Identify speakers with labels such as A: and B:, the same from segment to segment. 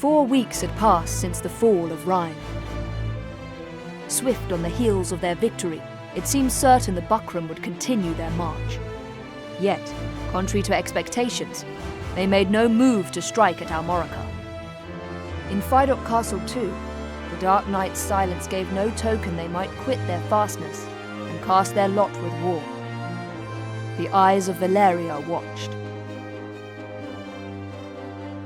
A: 4 weeks had passed since the fall of Rhyme. Swift on the heels of their victory, it seemed certain the Buckram would continue their march. Yet, contrary to expectations, they made no move to strike at Almorica. In Fidok Castle too, the Dark Knight's silence gave no token they might quit their fastness and cast their lot with war. The eyes of Valeria watched.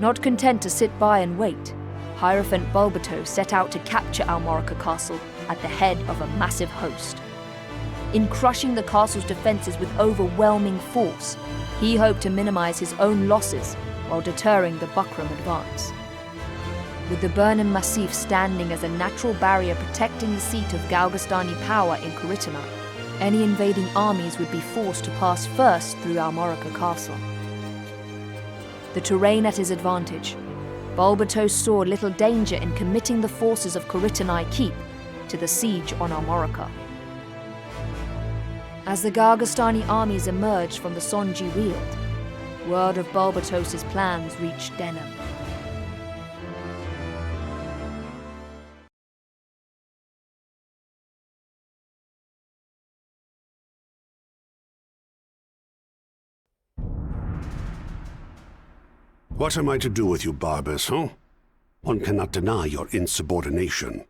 A: Not content to sit by and wait, Hierophant Bulbato set out to capture Almorica Castle at the head of a massive host. In crushing the castle's defences with overwhelming force, he hoped to minimize his own losses while deterring the Buckram advance. With the Burnham Massif standing as a natural barrier protecting the seat of Galgastani power in Kuritani, any invading armies would be forced to pass first through Almorica Castle. The terrain at his advantage, Bulbato saw little danger in committing the forces of Kuritani Keep to the siege on Almorica. As the Galgastani armies emerged from the Sonji Weald, word of Bulbatos's plans reached Denim.
B: What am I to do with you, Barbas, huh? One cannot deny your insubordination.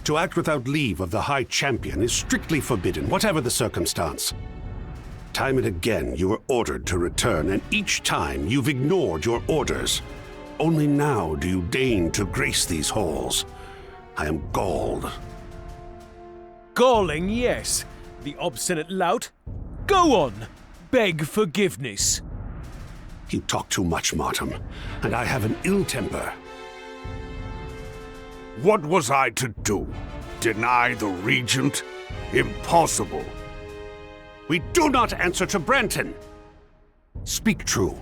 B: To act without leave of the High Champion is strictly forbidden, whatever the circumstance. Time and again you were ordered to return, and each time you've ignored your orders. Only now do you deign to grace these halls. I am galled.
C: Galling, yes. The obstinate lout. Go on. Beg forgiveness.
B: You talk too much, Martin, and I have an ill temper.
D: What was I to do? Deny the Regent? Impossible.
B: We do not answer to Branton. Speak true.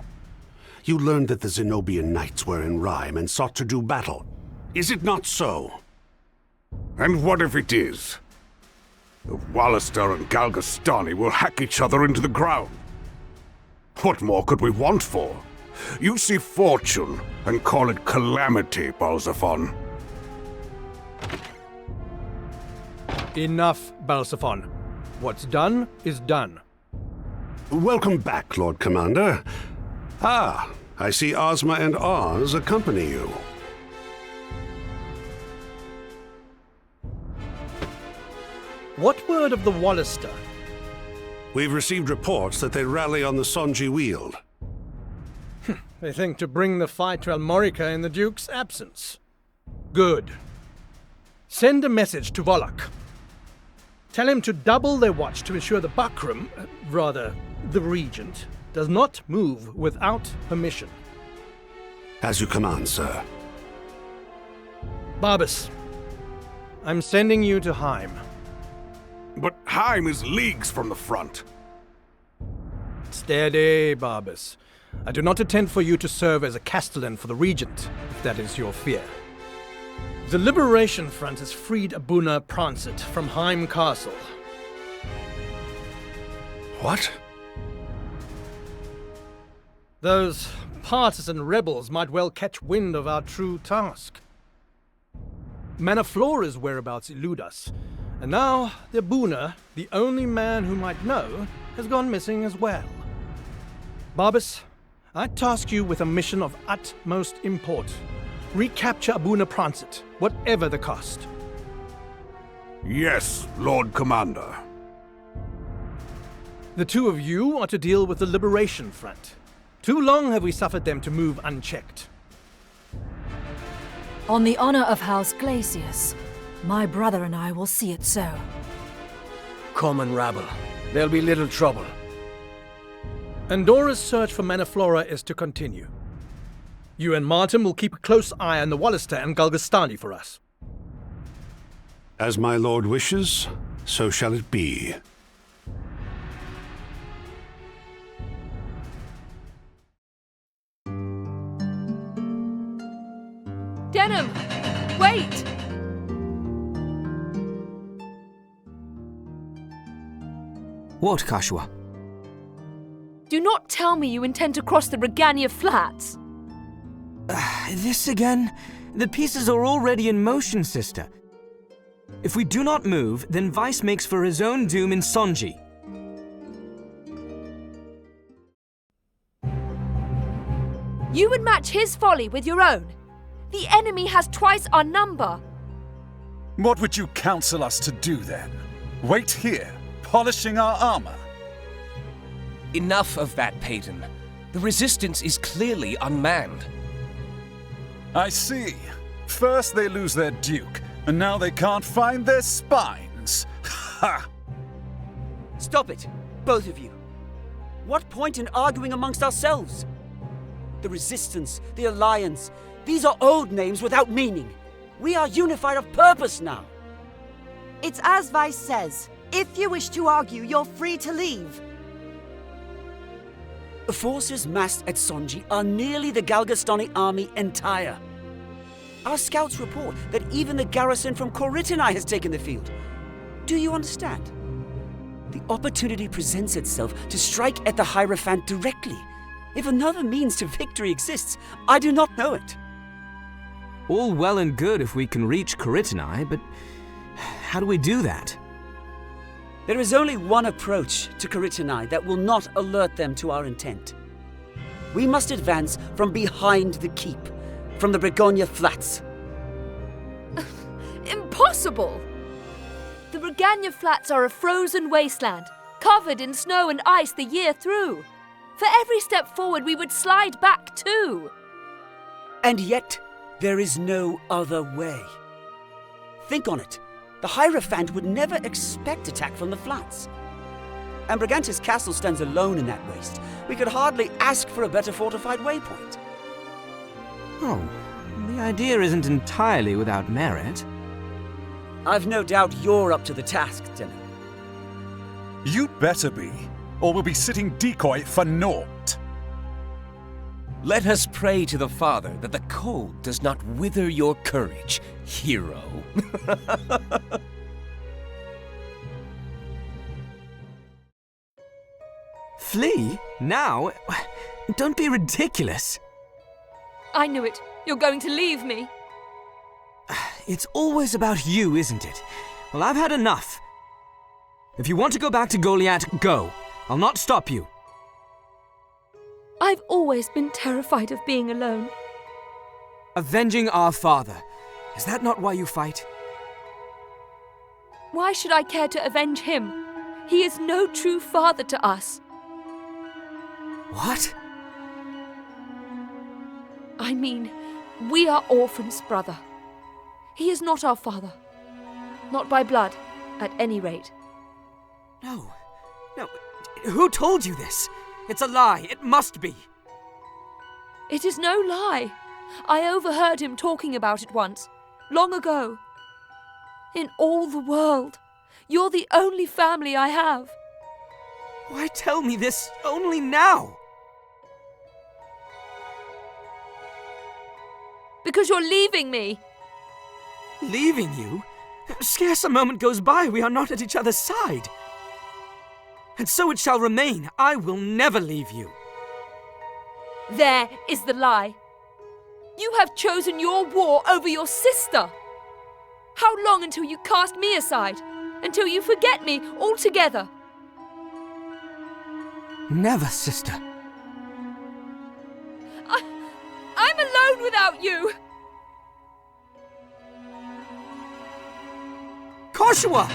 B: You learned that the Zenobian Knights were in Rhyme and sought to do battle. Is it not so?
D: And what if it is? The Wallister and Galgastani will hack each other into the ground. What more could we want for? You see fortune and call it calamity, Balzaphon.
E: Enough, Balzaphon. What's done is done.
B: Welcome back, Lord Commander. Ah, I see Ozma and Oz accompany you.
E: What word of the Wallister?
B: We've received reports that they rally on the Sonji Weald.
E: They think to bring the fight to Almorica in the Duke's absence. Good. Send a message to Volok. Tell him to double their watch to ensure the Buckram, the Regent, does not move without permission.
B: As you command, sir.
E: Barbas, I'm sending you to Heim.
D: But Heim is leagues from the front.
E: Steady, Barbas. I do not intend for you to serve as a castellan for the Regent, if that is your fear. The Liberation Front has freed Abuna Prancet from Heim Castle.
B: What?
E: Those partisan rebels might well catch wind of our true task. Manaflora's whereabouts elude us, and now the Abuna, the only man who might know, has gone missing as well. Barbas, I task you with a mission of utmost import. Recapture Abuna Prancet, whatever the cost.
D: Yes, Lord Commander.
E: The two of you are to deal with the Liberation Front. Too long have we suffered them to move unchecked.
F: On the honor of House Glacius, my brother and I will see it so.
G: Common rabble. There'll be little trouble.
E: Andora's search for Manaflora is to continue. You and Martin will keep a close eye on the Wallister and Galgastani for us.
B: As my lord wishes, so shall it be.
A: Denim! Wait!
G: What,
A: Do not tell me you intend to cross the Regania Flats.
H: This again? The pieces are already in motion, sister. If we do not move, then Vice makes for his own doom in Sonji.
A: You would match his folly with your own. The enemy has twice our number.
I: What would you counsel us to do then? Wait here, polishing our armor?
G: Enough of that, Peyton. The Resistance is clearly unmanned.
I: I see. First they lose their Duke, and now they can't find their spines. Ha!
J: Stop it, both of you. What point in arguing amongst ourselves? The Resistance, the Alliance, these are old names without meaning. We are unified of purpose now.
K: It's as Vice says. If you wish to argue, you're free to leave.
J: The forces massed at Sonji are nearly the Galgastani army entire. Our scouts report that even the garrison from Koritanai has taken the field. Do you understand? The opportunity presents itself to strike at the Hierophant directly. If another means to victory exists, I do not know it.
H: All well and good if we can reach Koritanai, but how do we do that?
J: There is only one approach to Koritanai that will not alert them to our intent. We must advance from behind the keep, from the Bregonia Flats.
A: Impossible! The Brigania Flats are a frozen wasteland, covered in snow and ice the year through. For every step forward, we would slide back too.
J: And yet, there is no other way. Think on it. The Hierophant would never expect attack from the flats. And Brigantes Castle stands alone in that waste. We could hardly ask for a better fortified waypoint.
H: Oh, the idea isn't entirely without merit.
J: I've no doubt you're up to the task, Timmy.
I: You'd better be, or we'll be sitting decoy for naught.
G: Let us pray to the Father that the cold does not wither your courage, hero.
H: Flee? Now? Don't be ridiculous.
A: I knew it. You're going to leave me.
H: It's always about you, isn't it? Well, I've had enough. If you want to go back to Goliath, go. I'll not stop you.
A: I've always been terrified of being alone.
H: Avenging our father. Is that not why you fight?
A: Why should I care to avenge him? He is no true father to us.
H: What?
A: I mean, we are orphans, brother. He is not our father. Not by blood, at any rate.
H: No. No. Who told you this? It's a lie. It must be.
A: It is no lie. I overheard him talking about it once, long ago. In all the world, you're the only family I have.
H: Why tell me this only now?
A: Because you're leaving me.
H: Leaving you? Scarce a moment goes by we are not at each other's side. And so it shall remain. I will never leave you.
A: There is the lie. You have chosen your war over your sister. How long until you cast me aside? Until you forget me altogether?
H: Never, sister.
A: I'm alone without you!
H: Koshua!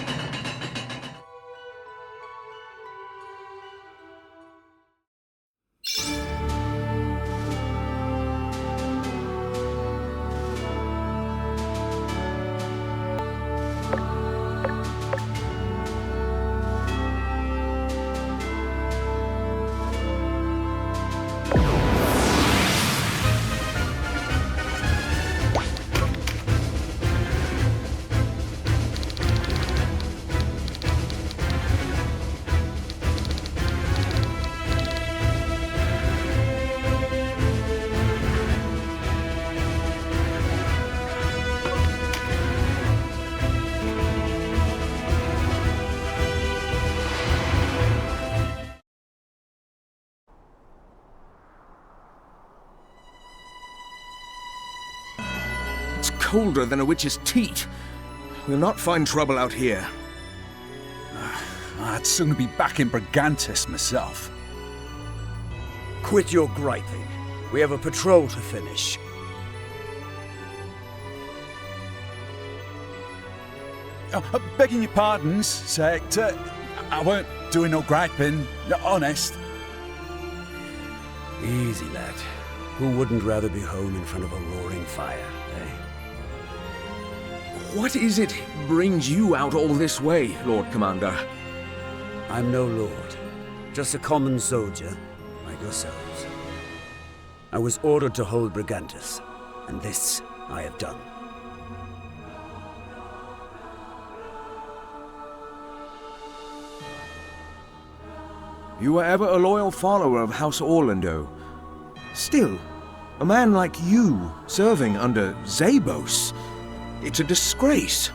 L: colder than a witch's teat. We'll not find trouble out here.
I: I'd sooner be back in Brigantis myself.
J: Quit your griping. We have a patrol to finish.
I: Begging your pardons, Sir Hector. I weren't doing no griping, honest.
J: Easy, lad. Who wouldn't rather be home in front of a roaring fire, eh?
L: What is it brings you out all this way, Lord Commander?
J: I'm no lord. Just a common soldier, like yourselves. I was ordered to hold Brigantis, and this I have done.
L: You were ever a loyal follower of House Orlando. Still, a man like you serving under Zabos. It's a disgrace.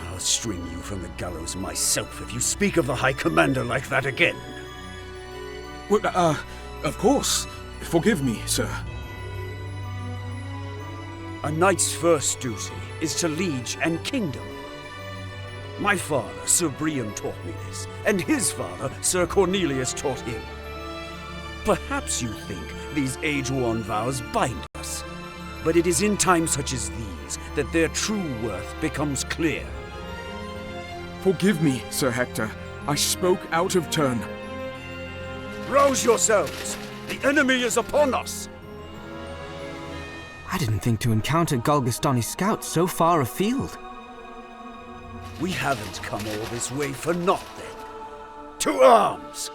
J: I'll string you from the gallows myself if you speak of the High Commander like that again.
L: Well, of course. Forgive me, sir.
J: A knight's first duty is to liege and kingdom. My father, Sir Briam, taught me this, and his father, Sir Cornelius, taught him. Perhaps you think these age-worn vows bind us, but it is in times such as these that their true worth becomes clear.
L: Forgive me, Sir Hector. I spoke out of turn.
J: Rouse yourselves! The enemy is upon us!
H: I didn't think to encounter Galgastani scouts so far afield.
J: We haven't come all this way for naught, then. To arms!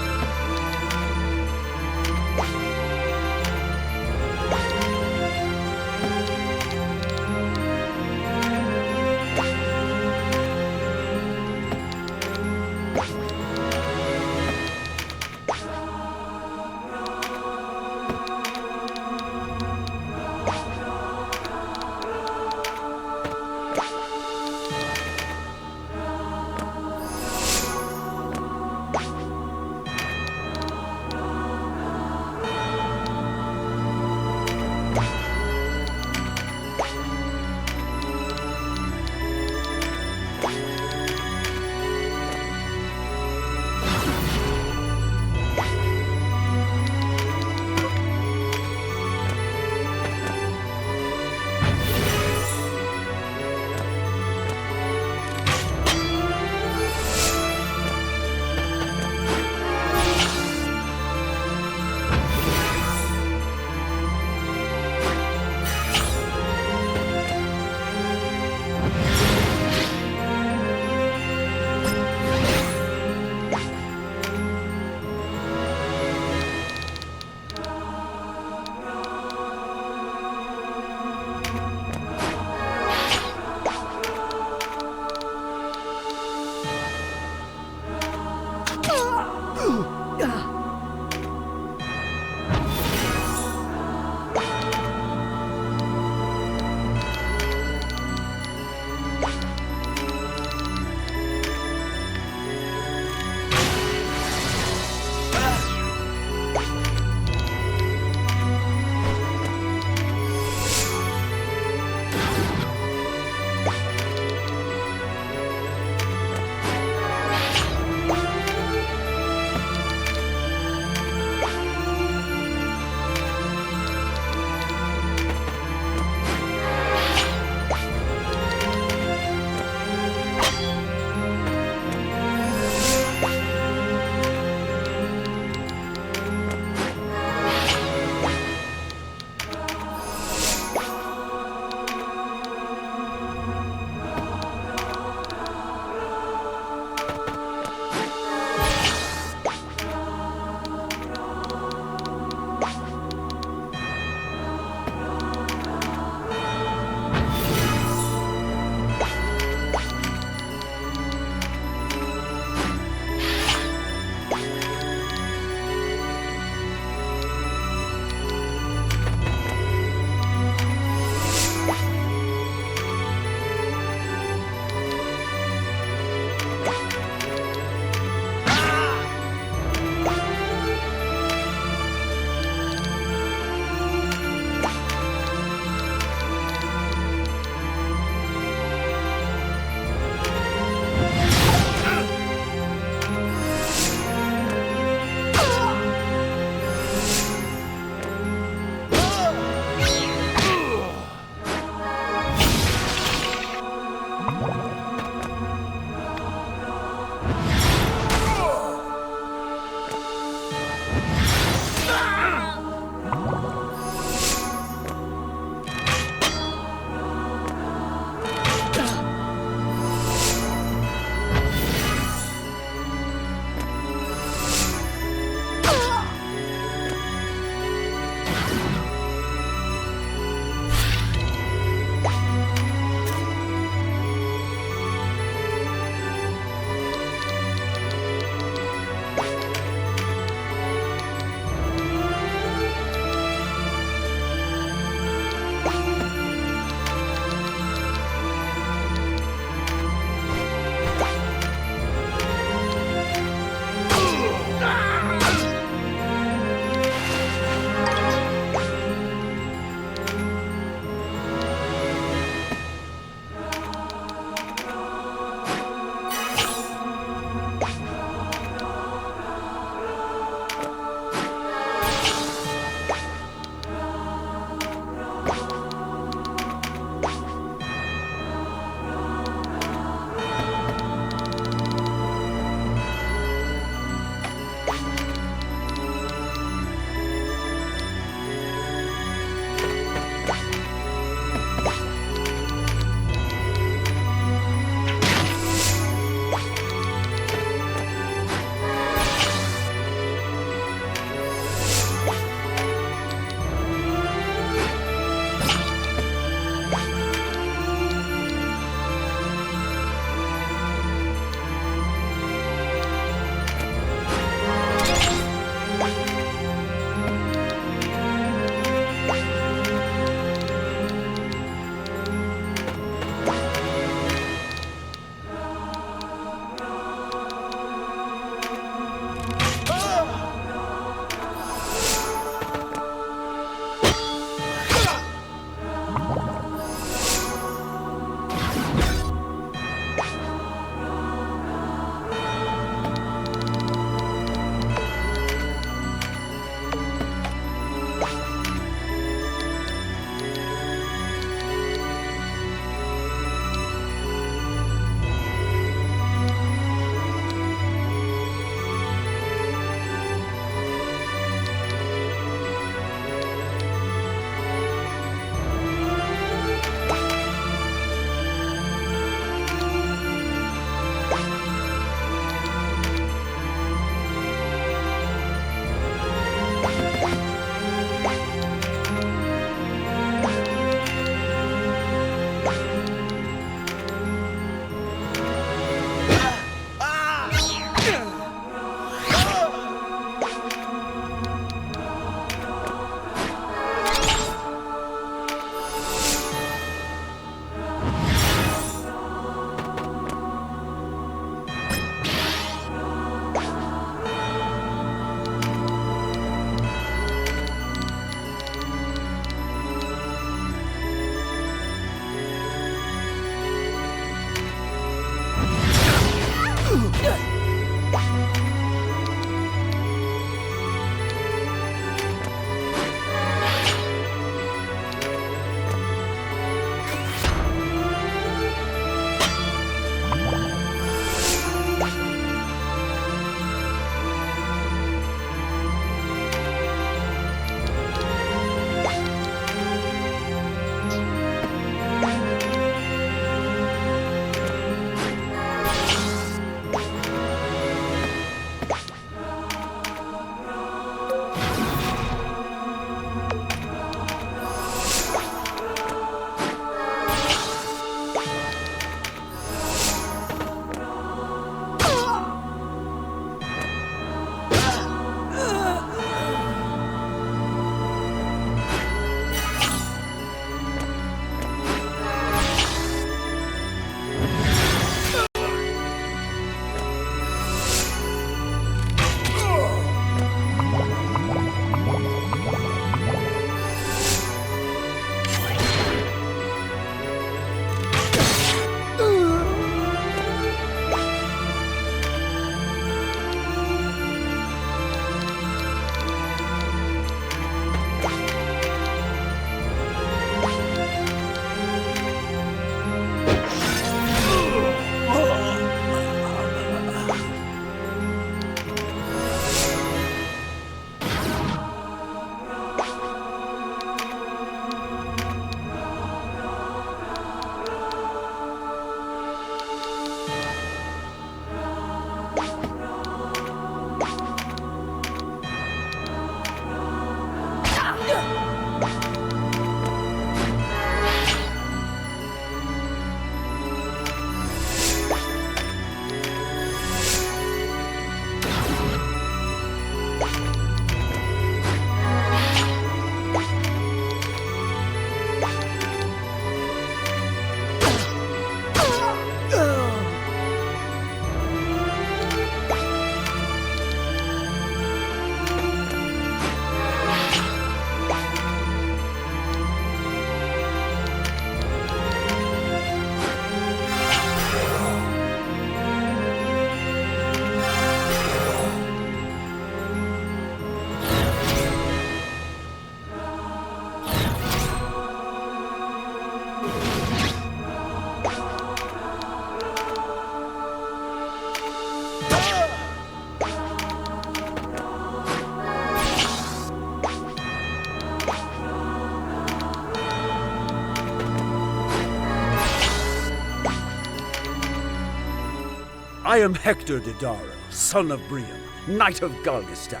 M: I am Hector Didaro, son of Briam, Knight of Galgastan.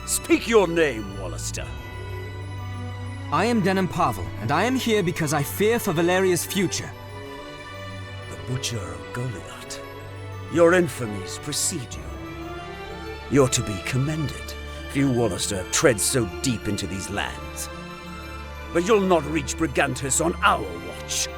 M: Speak your name, Wallister.
H: I am Denim Pavel, and I am here because I fear for Valeria's future.
M: The Butcher of Goliath. Your infamies precede you. You're to be commended. Few Wallister tread so deep into these lands. But you'll not reach Brigantus on our watch.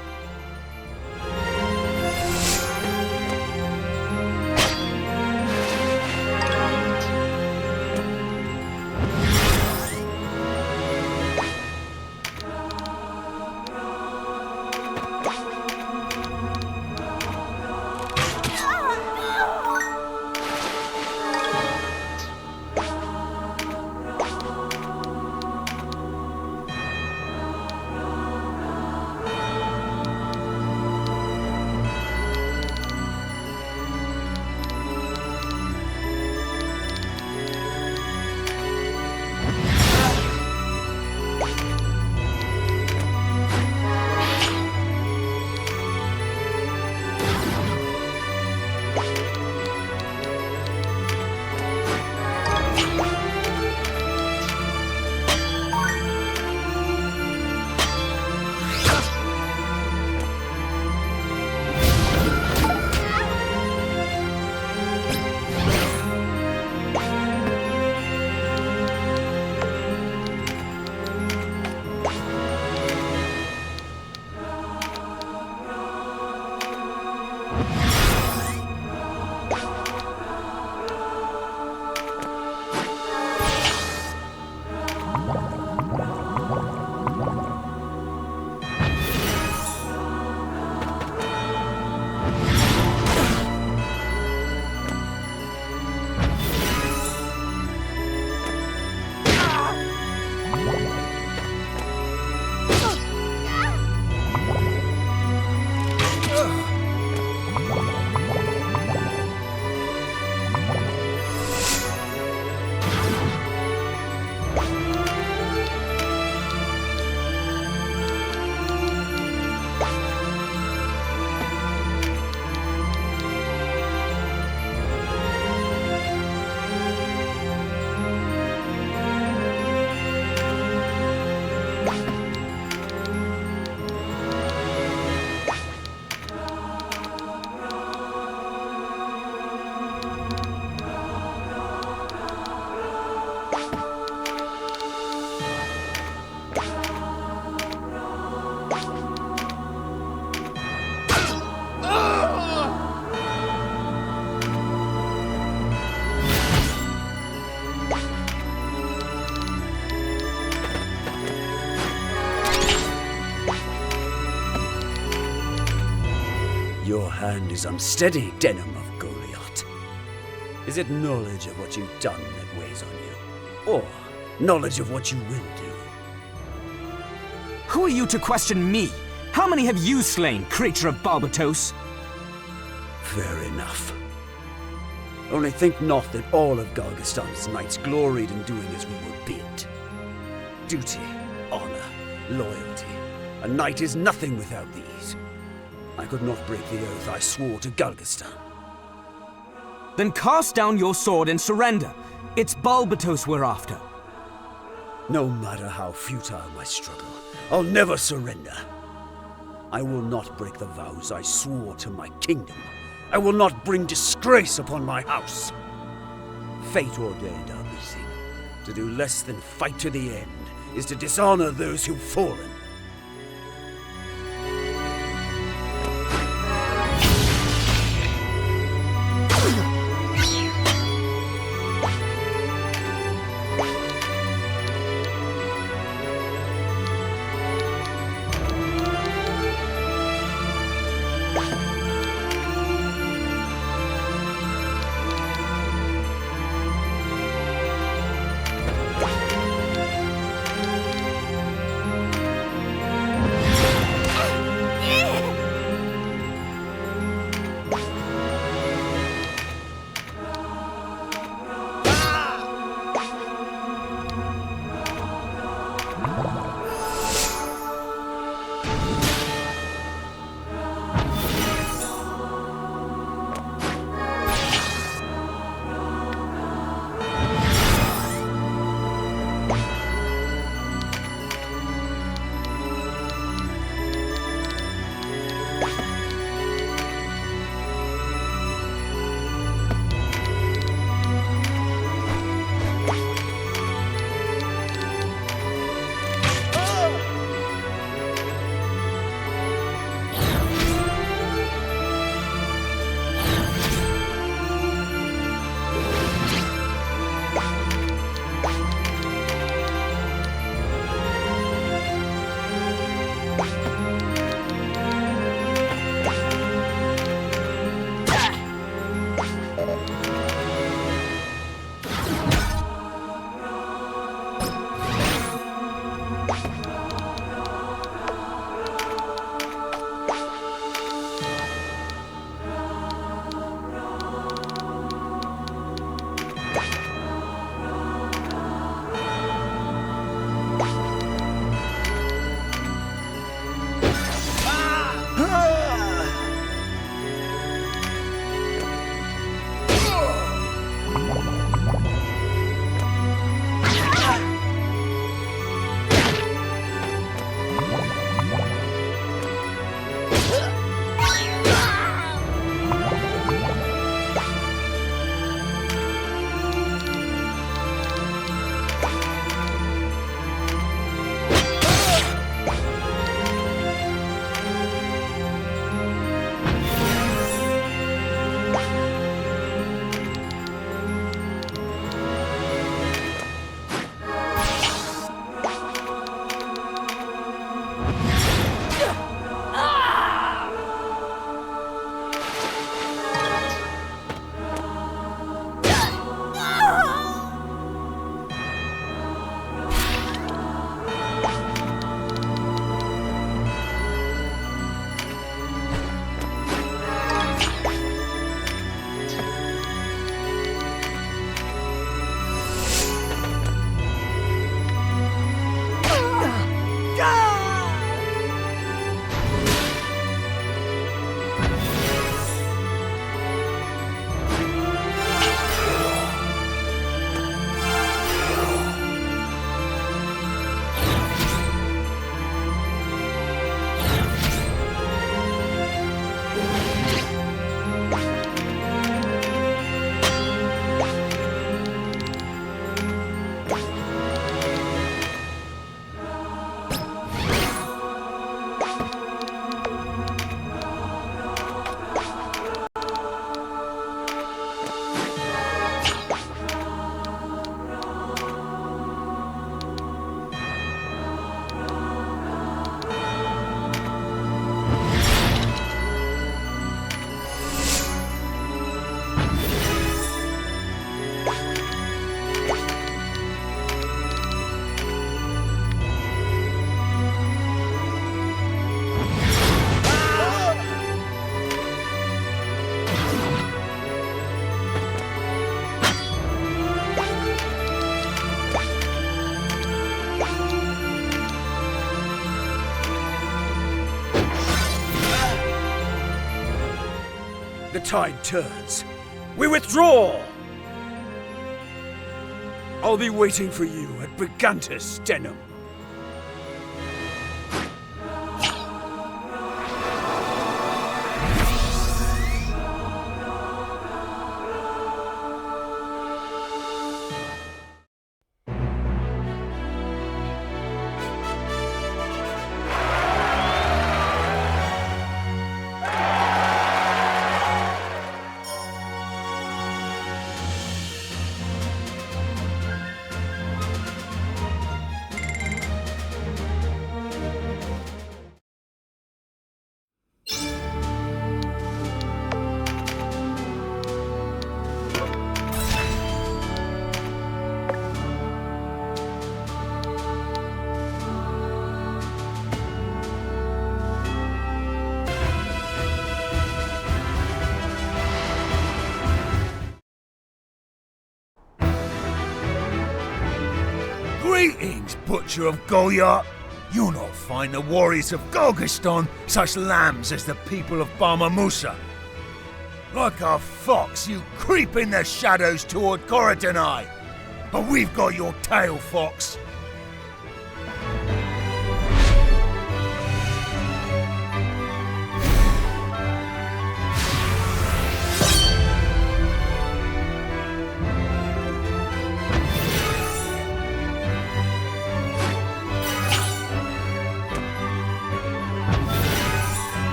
M: Your hand is unsteady, Denim of Goliath. Is it knowledge of what you've done that weighs on you? Or knowledge of what you will do?
H: Who are you to question me? How many have you slain, creature of Balbatos?
M: Fair enough. Only think not that all of Galgastan's knights gloried in doing as we were bid. Duty, honor, loyalty. A knight is nothing without these. I could not break the oath I swore to Galgastan.
H: Then cast down your sword and surrender. It's Balbatos we're after.
M: No matter how futile my struggle, I'll never surrender. I will not break the vows I swore to my kingdom. I will not bring disgrace upon my house. Fate ordained our meeting. To do less than fight to the end is to dishonor those who've fallen. The tide turns. We withdraw! I'll be waiting for you at Brigantus Denham.
N: Greetings, Butcher of Goliath. You'll not find the warriors of Golgaston such lambs as the people of Barma Musa. Like a fox, you creep in the shadows toward Coritanai. But we've got your tail, fox.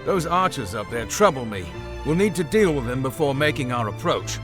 L: Those archers up there trouble me. We'll need to deal with them before making our approach.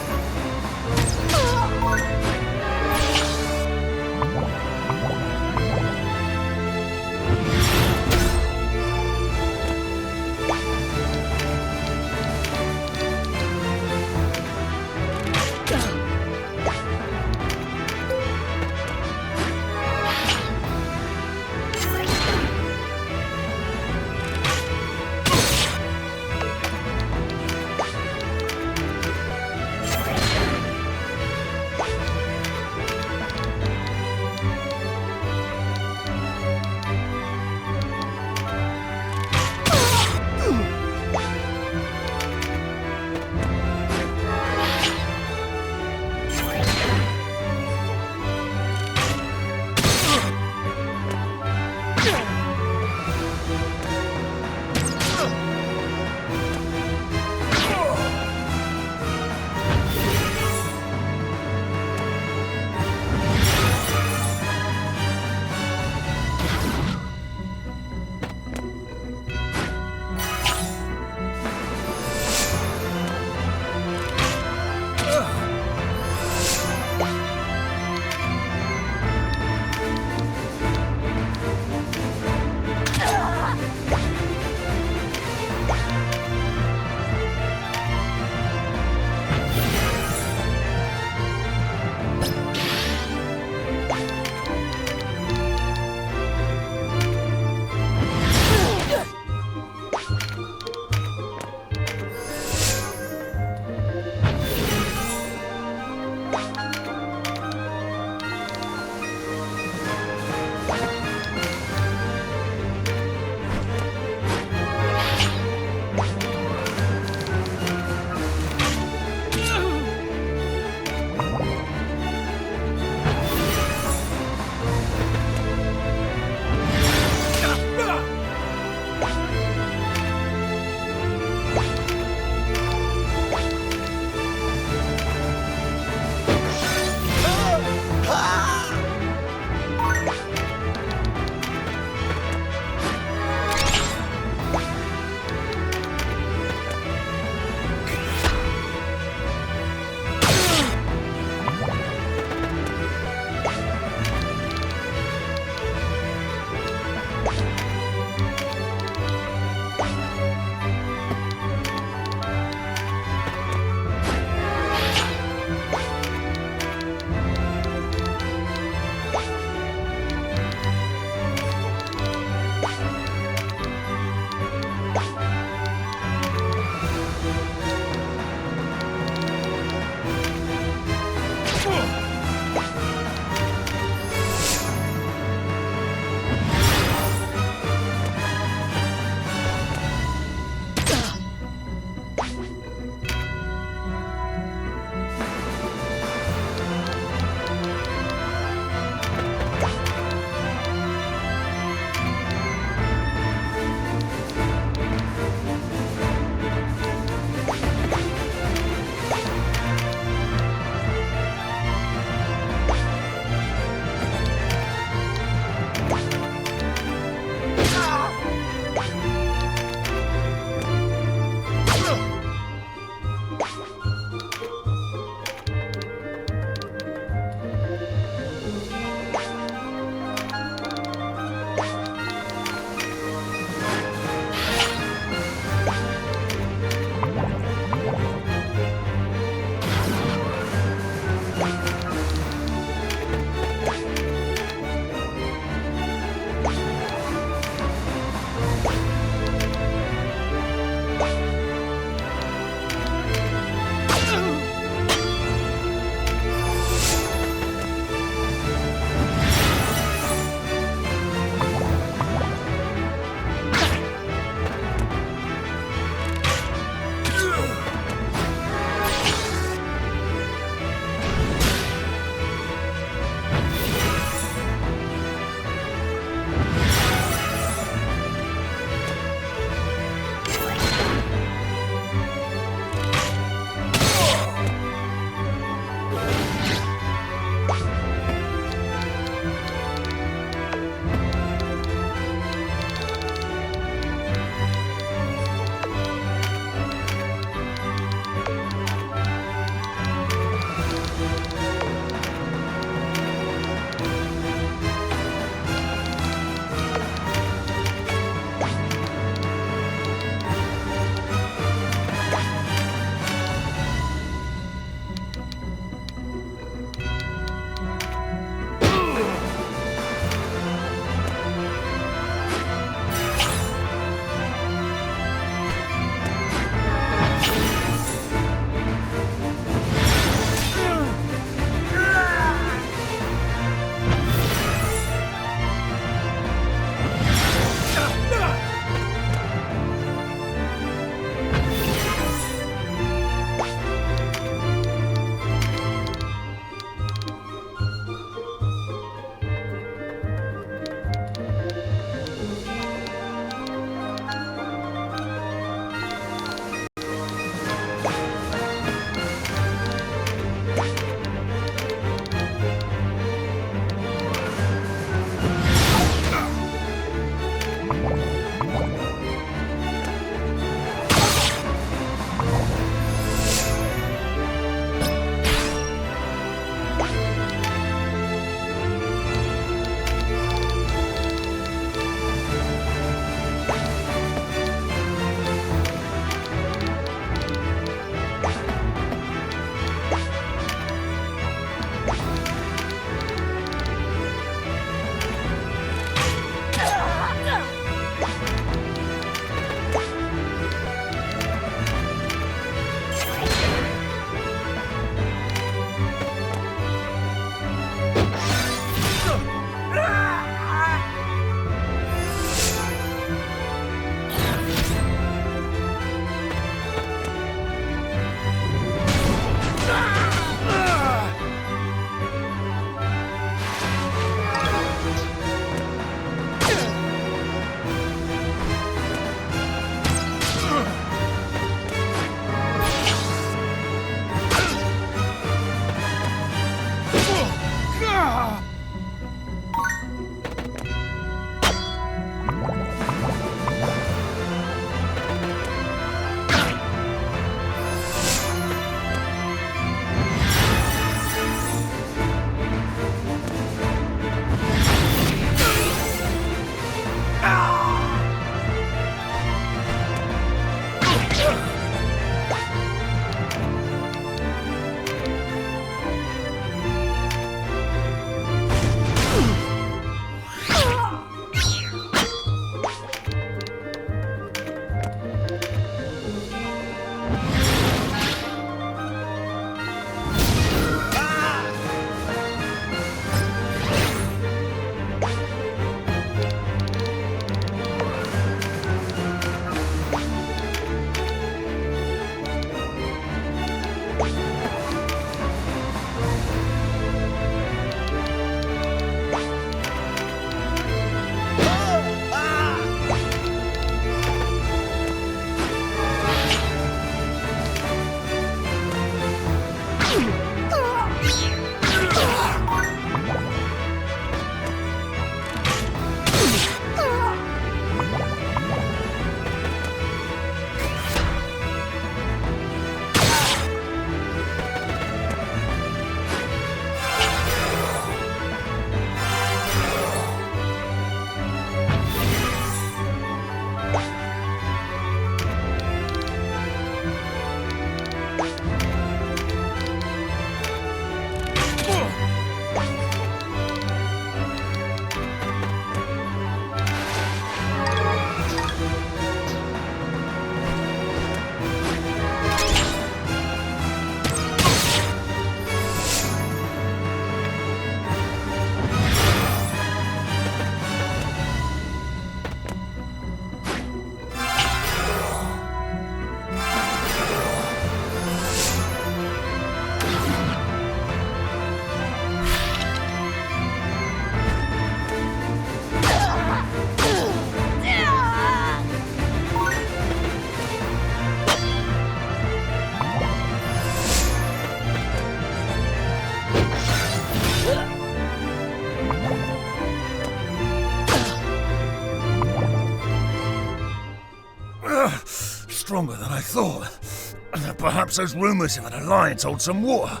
N: stronger than I thought. Perhaps those rumors of an alliance hold some water.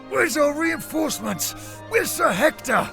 N: Where's our reinforcements? Where's Sir Hector?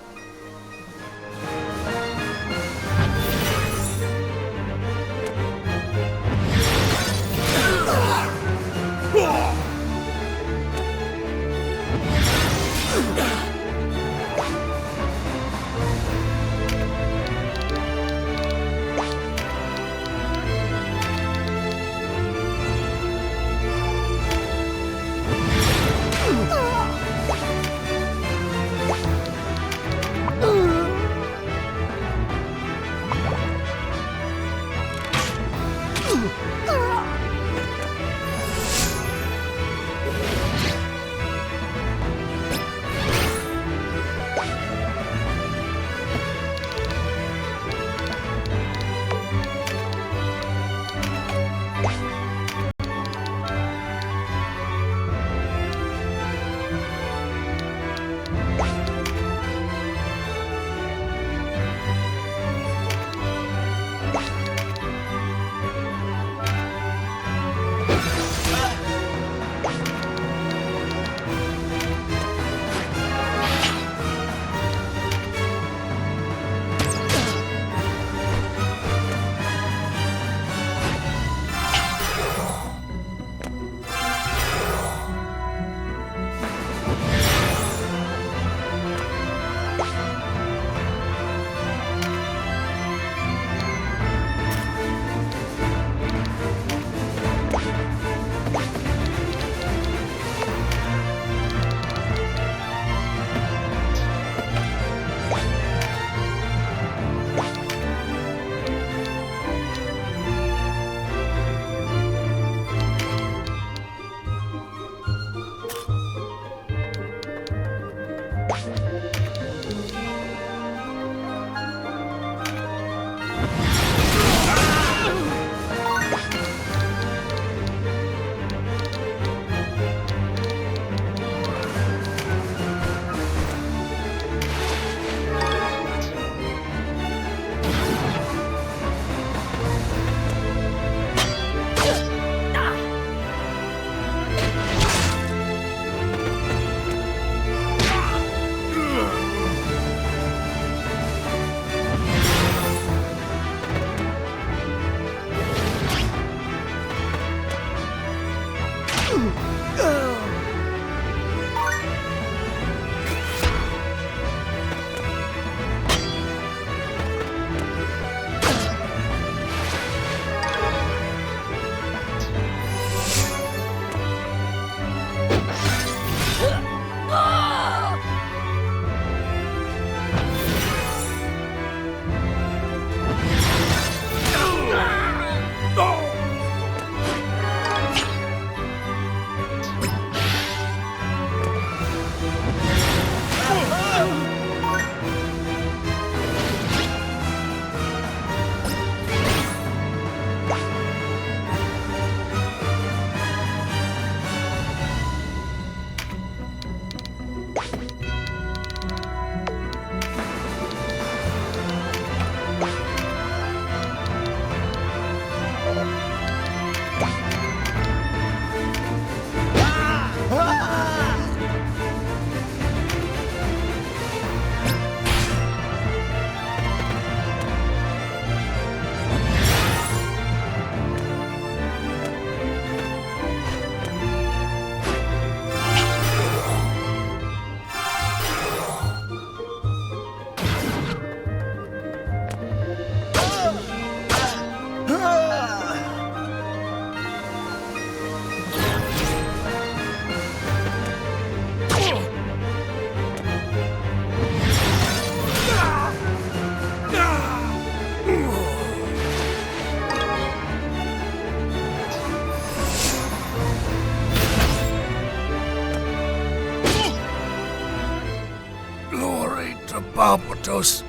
N: Barbatos.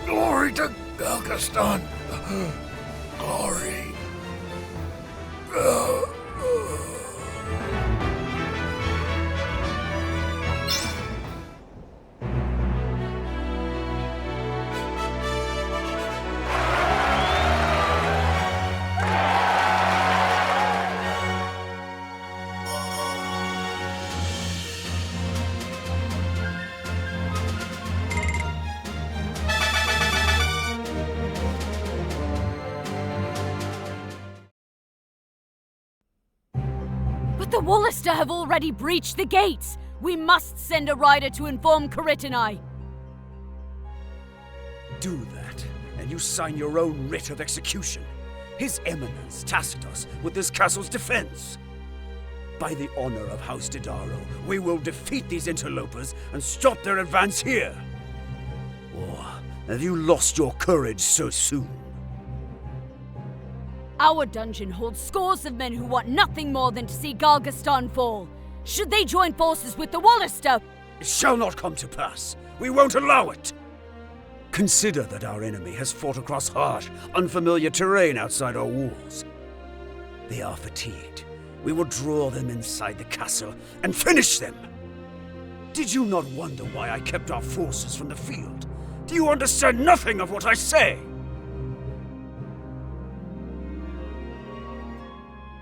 N: Glory to Galgaston. Glory.
O: But the Wallister have already breached the gates! We must send a rider to inform Coritinai.
M: Do that, and you sign your own writ of execution. His Eminence tasked us with this castle's defense. By the honor of House Didaro, we will defeat these interlopers and stop their advance here. Or have you lost your courage so soon?
O: Our dungeon holds scores of men who want nothing more than to see Galgaston fall. Should they join forces with the Wallister,
M: it shall not come to pass. We won't allow it. Consider that our enemy has fought across harsh, unfamiliar terrain outside our walls. They are fatigued. We will draw them inside the castle and finish them. Did you not wonder why I kept our forces from the field? Do you understand nothing of what I say?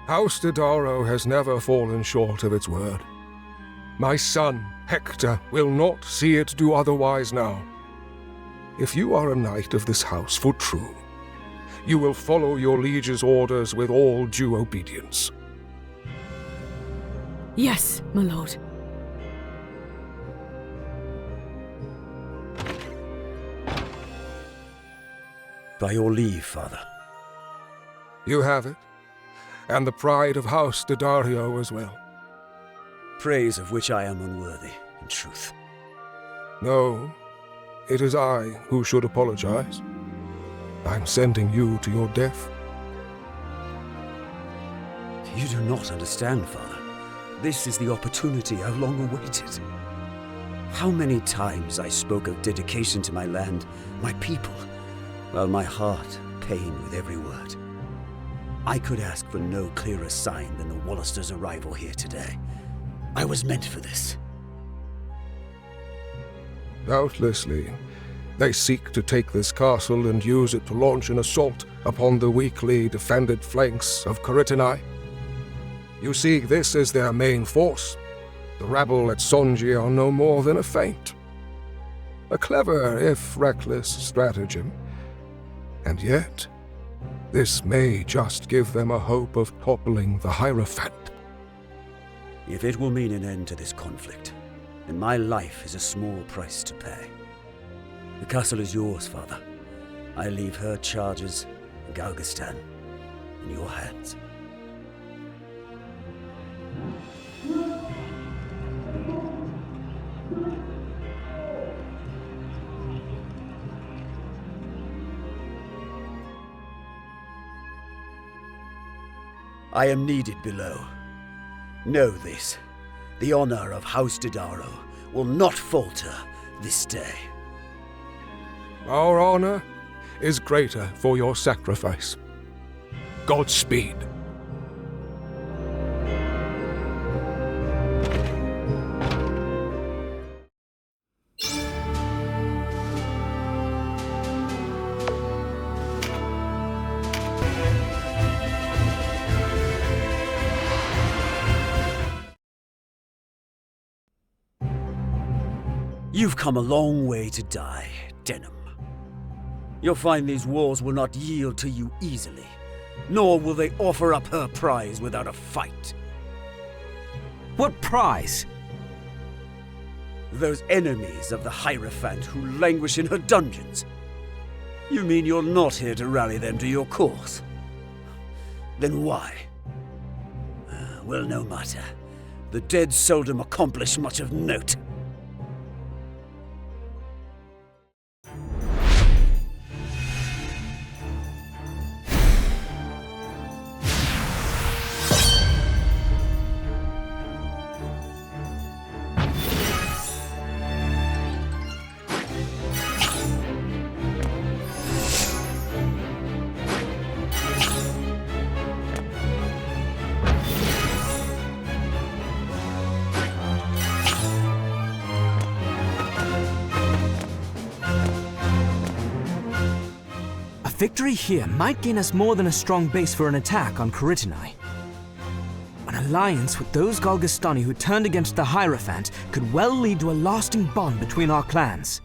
P: House Didaro has never fallen short of its word. My son, Hector, will not see it do otherwise now. If you are a knight of this house for true, you will follow your liege's orders with all due obedience.
O: Yes, my lord.
M: By your leave, father.
P: You have it, and the pride of House Didario as well.
M: Praise of which I am unworthy, in truth.
P: No, it is I who should apologize. I'm sending you to your death.
M: You do not understand, father. This is the opportunity I've long awaited. How many times I spoke of dedication to my land, my people, while my heart pained with every word. I could ask for no clearer sign than the Wallisters' arrival here today. I was meant for this.
P: Doubtlessly, they seek to take this castle and use it to launch an assault upon the weakly defended flanks of Coritinai. You see this as their main force. The rabble at Sonji are no more than a feint. A clever, if reckless, stratagem. And yet, this may just give them a hope of toppling the Hierophant.
M: If it will mean an end to this conflict, then my life is a small price to pay. The castle is yours, father. I leave her charges, Galgastan, in your hands. I am needed below. Know this. The honor of House Didaro will not falter this day.
P: Our honor is greater for your sacrifice. Godspeed.
M: You've come a long way to die, Denham. You'll find these walls will not yield to you easily, nor will they offer up her prize without a fight.
H: What prize?
M: Those enemies of the Hierophant who languish in her dungeons. You mean you're not here to rally them to your cause? Then why? Well, no matter. The dead seldom accomplish much of note.
H: Victory here might gain us more than a strong base for an attack on Coritinai. An alliance with those Galgastani who turned against the Hierophant could well lead to a lasting bond between our clans.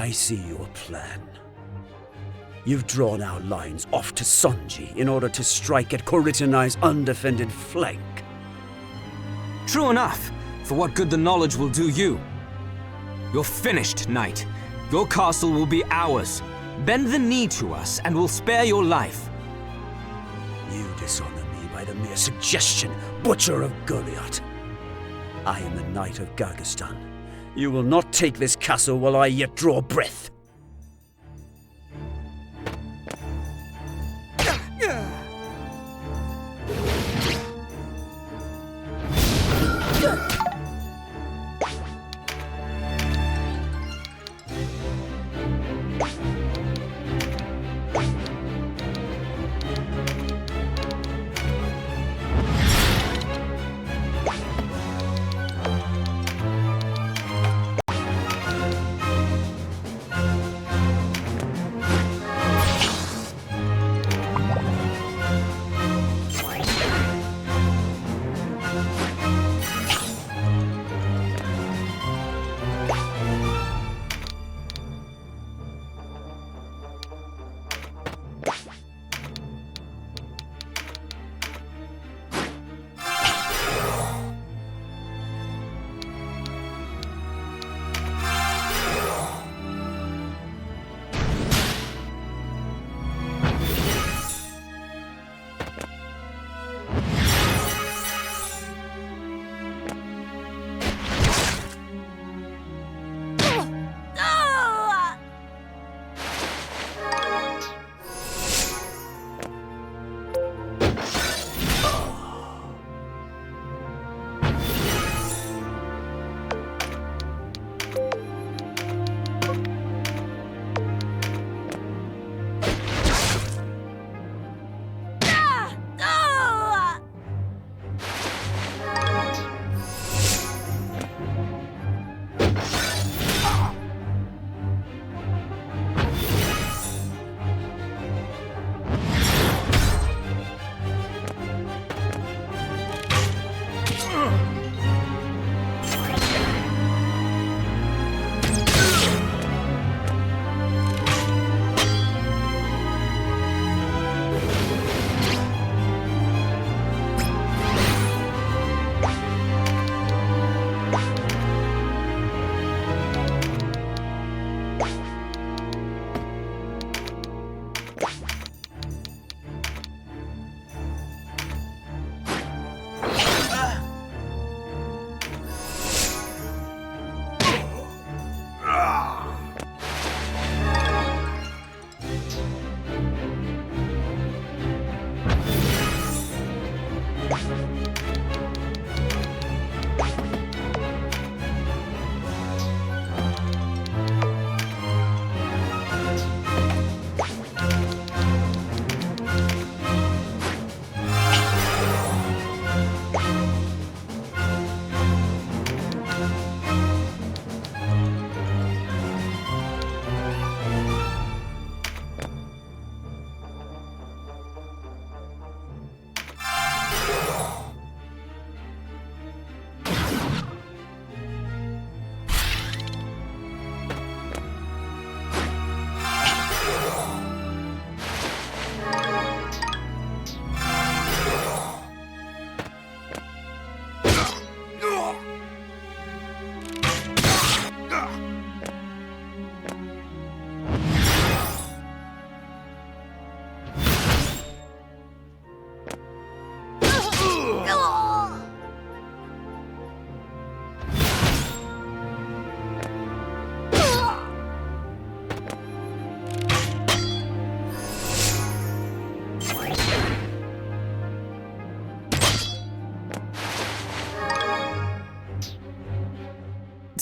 M: I see your plan. You've drawn our lines off to Sonji in order to strike at Koritanai's undefended flank.
H: True enough. For what good the knowledge will do you. You're finished, knight. Your castle will be ours. Bend the knee to us, and we'll spare your life.
M: You dishonor me by the mere suggestion, Butcher of Goliath. I am the Knight of Gargistan. You will not take this castle while I yet draw breath.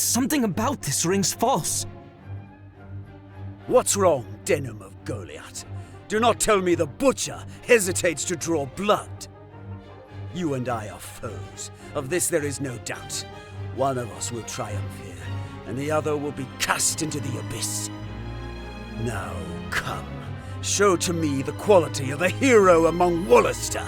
H: Something about this rings false.
M: What's wrong, Denim of Goliath? Do not tell me the butcher hesitates to draw blood. You and I are foes. Of this there is no doubt. One of us will triumph here, and the other will be cast into the abyss. Now, come. Show to me the quality of a hero among Wollastor.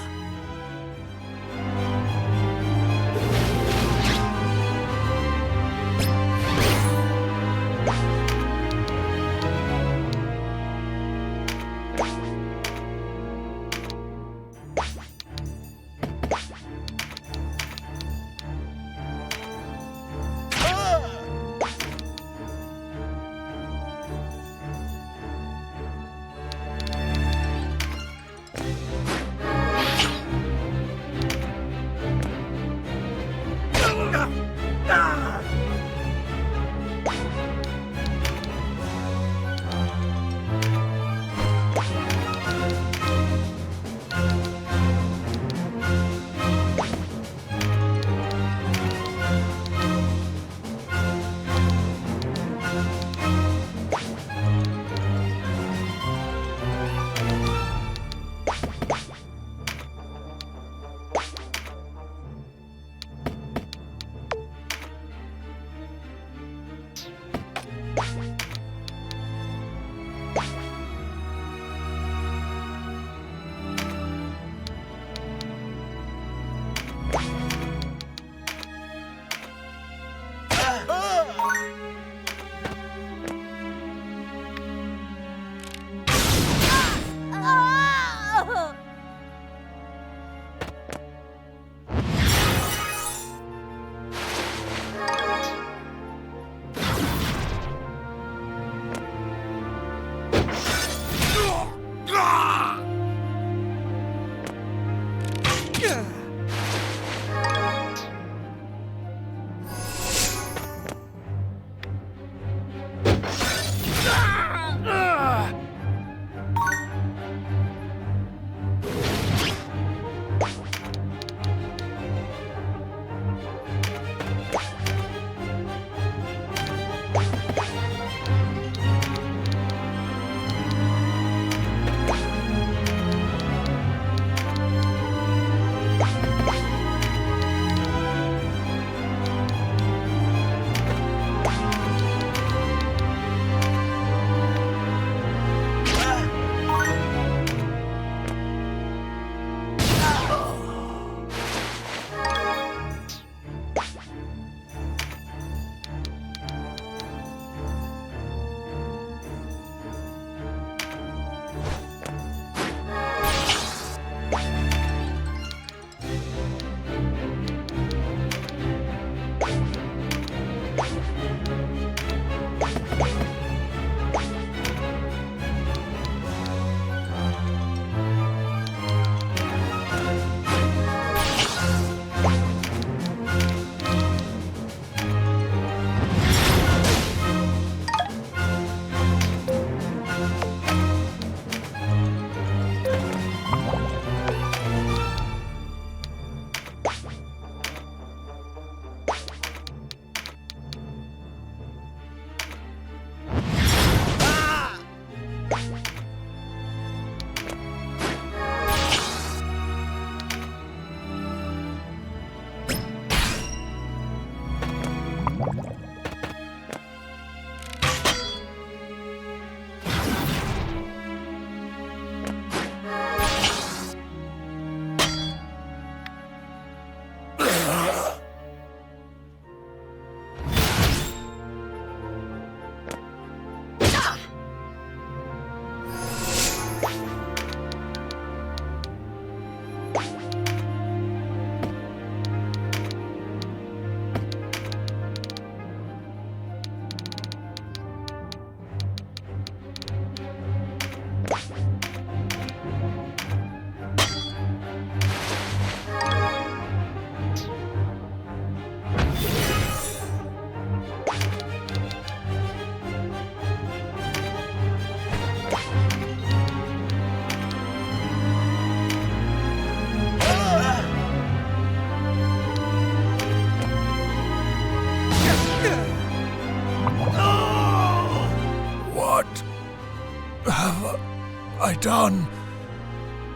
N: done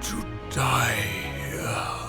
N: to die here.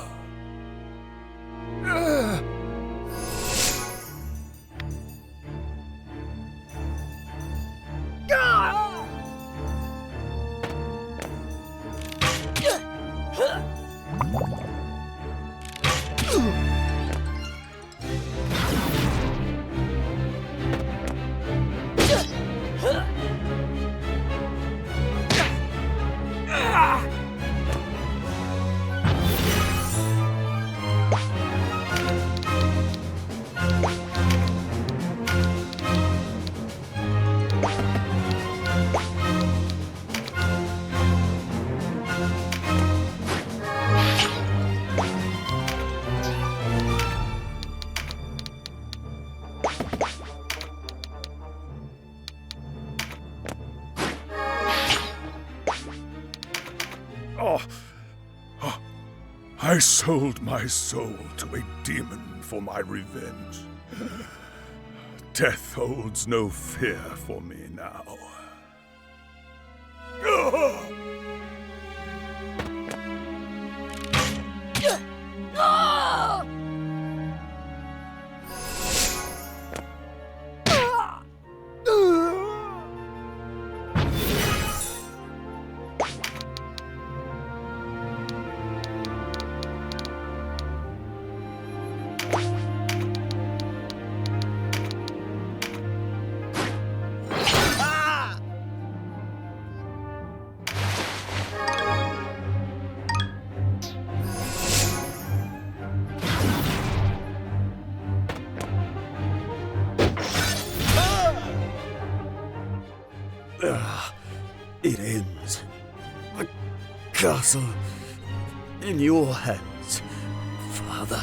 N: I sold my soul to a demon for my revenge. Death holds no fear for me now.
M: It ends. The castle in your hands, Father.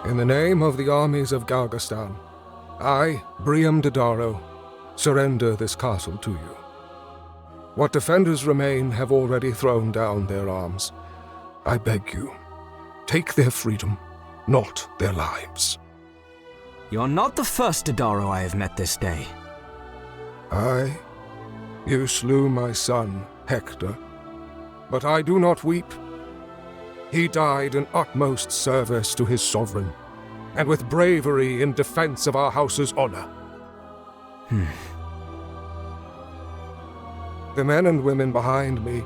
P: In the name of the armies of Galgastan, I, Briam Dodaro, surrender this castle to you. What defenders remain have already thrown down their arms. I beg you, take their freedom, not their lives.
H: You're not the first Dodaro I have met this day.
P: You slew my son, Hector, but I do not weep. He died in utmost service to his sovereign, and with bravery in defense of our house's honor. The men and women behind me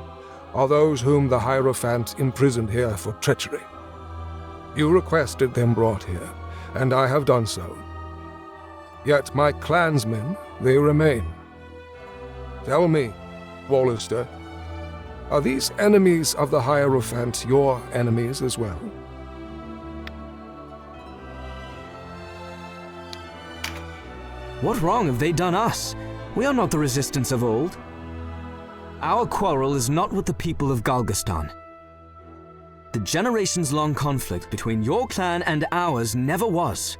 P: are those whom the Hierophant imprisoned here for treachery. You requested them brought here, and I have done so. Yet my clansmen, they remain. Tell me, Wallister, are these enemies of the Hierophant your enemies as well?
H: What wrong have they done us? We are not the resistance of old. Our quarrel is not with the people of Galgastan. The generations-long conflict between your clan and ours never was.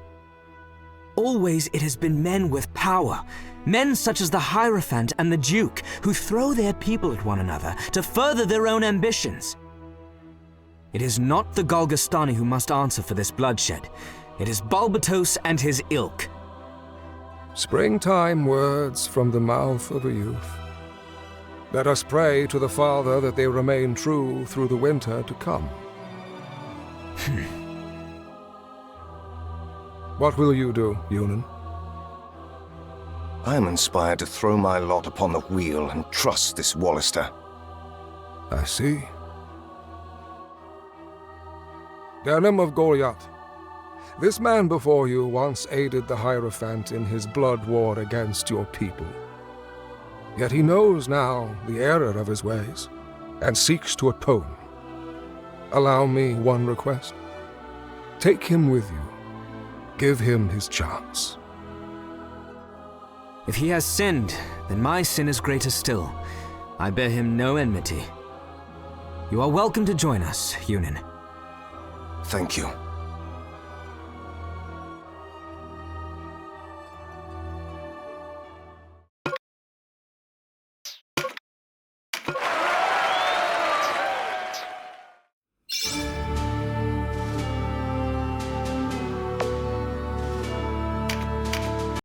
H: Always it has been men with power, men such as the Hierophant and the Duke, who throw their people at one another to further their own ambitions. It is not the Galgastani who must answer for this bloodshed. It is Balbatos and his ilk.
P: Springtime words from the mouth of a youth. Let us pray to the Father that they remain true through the winter to come. What will you do, Yunan?
Q: I am inspired to throw my lot upon the wheel and trust this Wallister.
P: I see. Denham of Goliath, this man before you once aided the Hierophant in his blood war against your people. Yet he knows now the error of his ways, and seeks to atone. allow me one request. Take him with you. Give him his chance.
H: If he has sinned, then my sin is greater still. I bear him no enmity. You are welcome to join us, Yunin.
Q: Thank you.